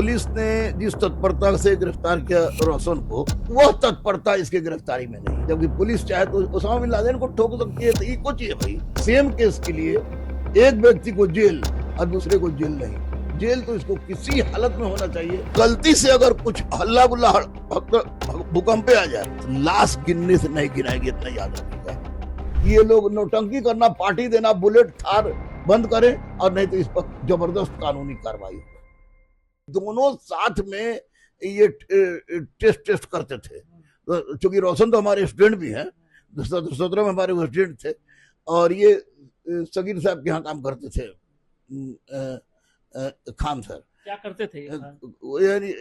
Police ने जिस तत्परता से गिरफ्तार किया रोशन को, वह तत्परता इसके गिरफ्तारी में नहीं। जबकि पुलिस चाहे तो ओसामा बिन लादेन को ठोक सकती है, तो ये कुछ है भाई। सेम केस के लिए एक व्यक्ति को जेल और दूसरे को जेल नहीं। जेल तो इसको किसी हालत में होना चाहिए। गलती से अगर कुछ हल्ला गुल्ला भूकंप पे आ जाए, लाश गिनने से नहीं गिनाएगी, इतना याद रखिएगा। ये लोग नौटंकी करना, पार्टी देना, बुलेट थार बंद करें, और नहीं तो इस पर जबरदस्त कानूनी कार्रवाई हो। दोनों साथ में ये टेस्ट करते थे। क्योंकि रोशन तो हमारे स्टूडेंट भी हैं, 2017 में हमारे स्टूडेंट थे, और ये सगीर साहब के यहाँ काम करते थे। खान सर क्या करते थे?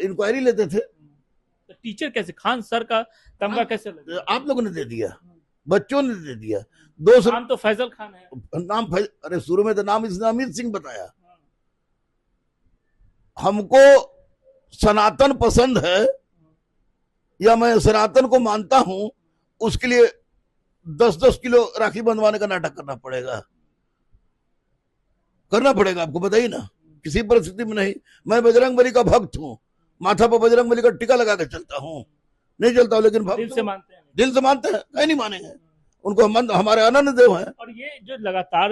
इंक्वायरी लेते थे। तो टीचर कैसे, खान सर का तमगा कैसे लगा? आप लोगों ने दे दिया, बच्चों ने दे दिया। नाम तो फैजल खान है। नाम अरे शुरू में तो नाम इसने अमित सिंह बताया। हमको सनातन पसंद है या मैं सनातन को मानता हूं, उसके लिए 10-10 किलो राखी बंधवाने का नाटक करना पड़ेगा आपको, बताइए ना। किसी परिस्थिति में नहीं। मैं बजरंगबली का भक्त हूं, माथा पर बजरंगबली का टीका लगा के चलता हूं, नहीं चलता हूं, लेकिन दिल से मानते हैं। दिल से मानते हैं, कहीं नहीं मानेंगे उनको। हमारे अनन्य देव हैं। और ये जो लगातार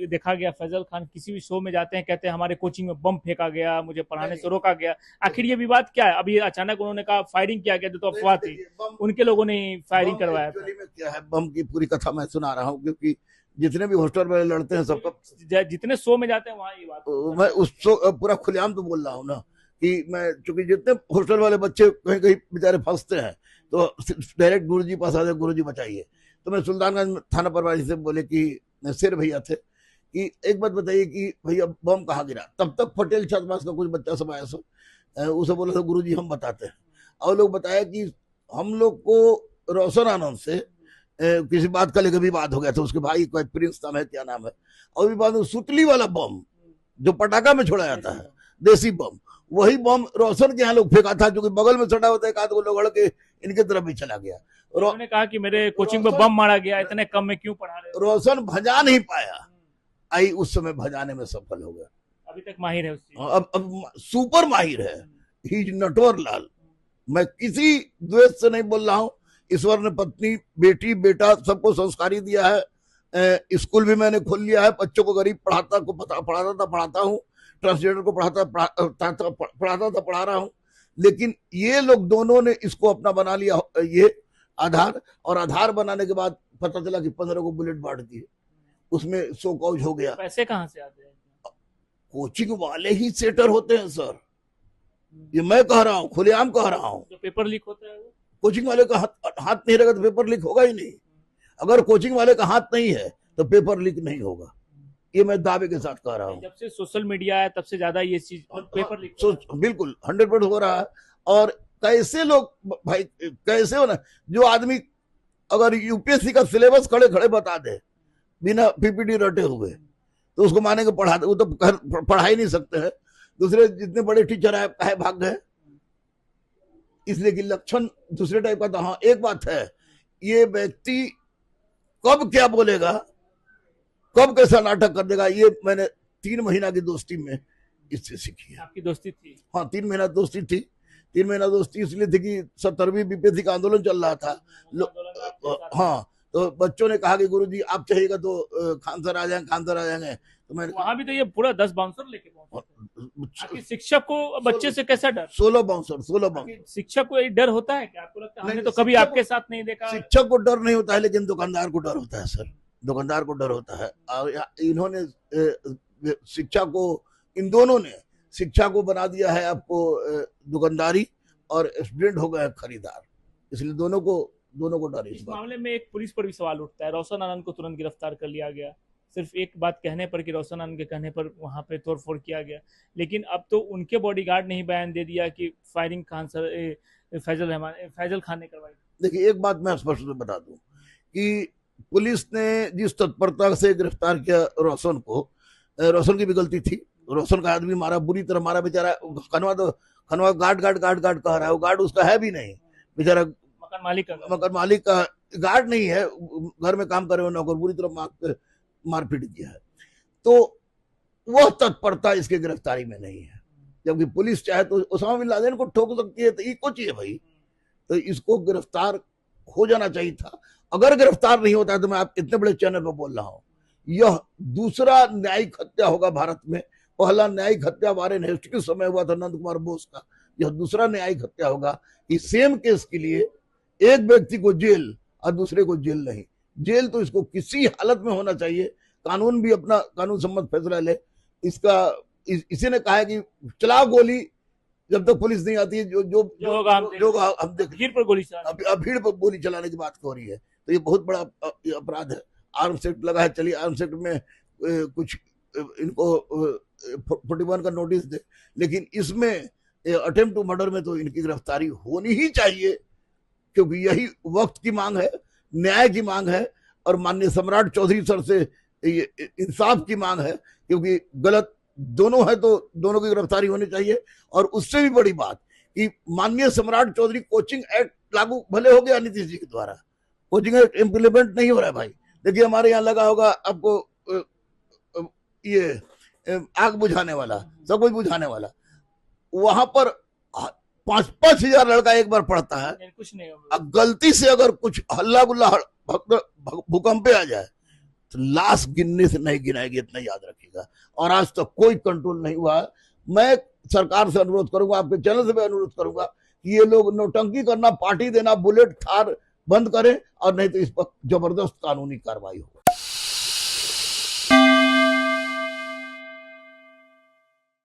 देखा गया, फैजल खान किसी भी शो में जाते हैं, कहते हैं हमारे कोचिंग में बम फेंका गया, मुझे पढ़ाने से रोका गया। आखिर ये विवाद क्या है? अभी अचानक उन्होंने कहा फायरिंग किया गया, तो अफवाह थी, उनके लोगों ने फायरिंग करवाया था। क्या है, बम की पूरी कथा मैं सुना रहा हूँ, क्योंकि जितने भी हॉस्टल वाले लड़ते हैं सबका, जितने शो में जाते हैं वहाँ ये बात। मैं उस शो पूरा खुलेआम तो बोल रहा हूँ ना, कि मैं चूंकि जितने हॉस्टल वाले बच्चे कहीं कहीं बेचारे फंसते हैं, तो डायरेक्ट गुरुजी पास आते, गुरुजी बचाइए। तो मैं सुल्तानगंज थाना प्रभारी से बोले कि शेर भैया थे, कि एक बात बताइए कि भैया बम कहाँ गिरा। तब तक पटेल छात्रावास का कुछ बच्चा सब आया, सो उसे बोला था गुरुजी हम बताते हैं। और लोग बताया कि हम लोग को रोशन आनंद से किसी बात का लेकर विवाद हो गया था। उसके भाई कोई प्रिंस नाम है, क्या नाम है, और विवाद में सुतली वाला बम जो पटाखा में छोड़ा जाता है, देसी बम, वही बम रोशन के यहाँ लोग फेंका था, जो कि बगल में चढ़ा होता है, एक आध को लोग के इनके तरफ भी चला गया। उन्होंने कहा कि मेरे कोचिंग में बम मारा गया, इतने कम में क्यों पढ़ा रहे हो? रोशन भजा नहीं पाया, आई उस समय भजाने में सफल हो गया। अभी तक माहिर है उसकी। अब सुपर माहिर है, ही नटवर लाल। मैं किसी द्वेष से नहीं बोल रहा हूँ। ईश्वर ने पत्नी, बेटी, बेटा सबको संस्कारी दिया है। स्कूल भी मैंने खोल लिया है, बच्चों को गरीब पढ़ाता हूँ, ट्रांसजेंडर को पढ़ा रहा हूँ। लेकिन ये लोग दोनों ने इसको अपना बना लिया, ये आधार, और आधार बनाने के बाद पता चला कि 15 को बुलेट बांट दिए, उसमें सो कौज हो गया। पैसे कहाँ से आते हैं? कोचिंग वाले ही सेटर होते हैं सर, ये मैं कह रहा हूँ, खुलेआम कह रहा हूँ। जो पेपर लीक होता है वो कोचिंग वाले का हाथ नहीं रहेगा तो पेपर लीक होगा ही नहीं। अगर कोचिंग वाले का हाथ नहीं है तो पेपर लीक नहीं होगा, ये मैं दावे के साथ कह रहा हूँ। जब से सोशल मीडिया है तब से ज्यादा ये चीज पेपर लीक बिल्कुल 100% हो रहा है। और कैसे लोग भाई, कैसे हो ना, जो आदमी अगर यूपीएससी का सिलेबस खड़े खड़े बता दे बिना पीपीटी रटे हुए, तो उसको माने के पढ़ा, वो तो पढ़ा ही नहीं सकते हैं। दूसरे जितने बड़े टीचर है भाग गए, इसलिए कि लक्षण दूसरे टाइप का था। हाँ, एक बात है, ये व्यक्ति कब क्या बोलेगा, कब कैसा नाटक कर देगा, ये मैंने 3 महीना की दोस्ती में इससे सीखी है। आपकी दोस्ती थी? हाँ, 3 महीना दोस्ती थी। 3 महीना दोस्ती इसलिए थी कि 70वीं बीपीएससी का आंदोलन चल रहा था। हाँ, तो बच्चों ने कहा कि गुरुजी आप चाहिएगा तो खान सर आ जाएंगे। तो मैंने वहां भी तो ये पूरा 10 बाउंसर लेके पहुंचे। शिक्षक को बच्चे से कैसा डर? 16 बाउंसर। शिक्षक को ये डर होता है क्या? आपको लगता है? हमने तो कभी आपके साथ नहीं देखा। शिक्षक को डर नहीं होता है, लेकिन दुकानदार को डर होता है सर, दुकानदार को डर होता है। इन्होंने शिक्षा को, इन दोनों ने शिक्षा को बना दिया है आपको दुकानदारी, और स्टूडेंट हो गए खरीदार, इसलिए दोनों को डर। इस मामले में एक पुलिस पर भी सवाल उठता है। रोशन आनंद को तुरंत गिरफ्तार कर लिया गया, सिर्फ एक बात कहने पर, कि रोशन आनंद के कहने पर वहां पे तोड़फोड़ किया गया। लेकिन अब तो उनके बॉडीगार्ड ने ही बयान दे दिया कि फायरिंग फैजल खान ने करवाई। देखिए, एक बात मैं स्पष्ट रूप से बता दूं कि पुलिस ने जिस तत्परता से गिरफ्तार किया रोशन को, रोशन की भी गलती थी। रोशन का आदमी मारा, बुरी तरह मारा बेचारा। खनवा गार्ड कह रहा है, वो गार्ड उसका है भी नहीं बेचारा, मकान मालिक का गार्ड नहीं है, घर में काम करे हुए नौकर, बुरी तरह मारपीट किया है। तो वह तत्परता इसके गिरफ्तारी में नहीं है। जबकि पुलिस चाहे तो उसामा बिन लादेन को ठोक सकती है, तो ये कुछ है भाई। तो इसको गिरफ्तार हो जाना चाहिए था। अगर गिरफ्तार नहीं होता है तो मैं आप इतने बड़े चैनल पर बोल रहा हूं, यह दूसरा न्यायिक हत्या होगा भारत में। पहला न्यायिक हत्या वारेन हेस्टी के समय हुआ था, नंद कुमार बोस का। यह दूसरा न्यायिक हत्या होगा कि सेम केस के लिए एक व्यक्ति को जेल और दूसरे को जेल नहीं। जेल तो इसको किसी हालत में होना चाहिए। कानून भी अपना कानून सम्मत फैसला ले। इसी ने कहा है कि चलाओ गोली जब तक पुलिस नहीं आती है, जो होगा हम देख भीड़ पर गोली चलाना। अब भीड़ पर गोली चलाने की बात हो रही है, तो ये बहुत बड़ा अपराध है। आर्म्स एक्ट लगा है, चलिए आर्म्स एक्ट में कुछ इनको 41 का नोटिस दे, लेकिन इसमें अटेम्प्ट टू मर्डर में तो इनकी गिरफ्तारी होनी ही चाहिए, क्योंकि यही वक्त की मांग है, न्याय की मांग है, और माननीय सम्राट चौधरी सर से इंसाफ की मांग है, क्योंकि गलत दोनों है तो दोनों की गिरफ्तारी होनी चाहिए। और उससे भी बड़ी बात कि माननीय सम्राट चौधरी कोचिंग एक्ट लागू भले हो गया नीतीश जी के द्वारा, कोचिंग एक्ट इम्प्लीमेंट नहीं हो रहा है भाई। देखिए हमारे यहाँ लगा होगा आपको ये आग बुझाने वाला, सब कुछ बुझाने वाला, वहां पर 5-5 हजार लड़का एक बार पढ़ता है। कुछ नहीं अब गलती से अगर कुछ हल्ला गुल्ला भूकंप पे आ जाए तो लाश गिनने से नहीं गिनाएगी, इतना याद रखिएगा। और आज तक कोई कंट्रोल नहीं हुआ। मैं सरकार से अनुरोध करूंगा, आपके चैनल से मैं अनुरोध करूंगा कि ये लोग नौटंकी करना, पार्टी देना, बुलेट थार बंद करें, और नहीं तो इस पर जबरदस्त कानूनी कार्रवाई हो।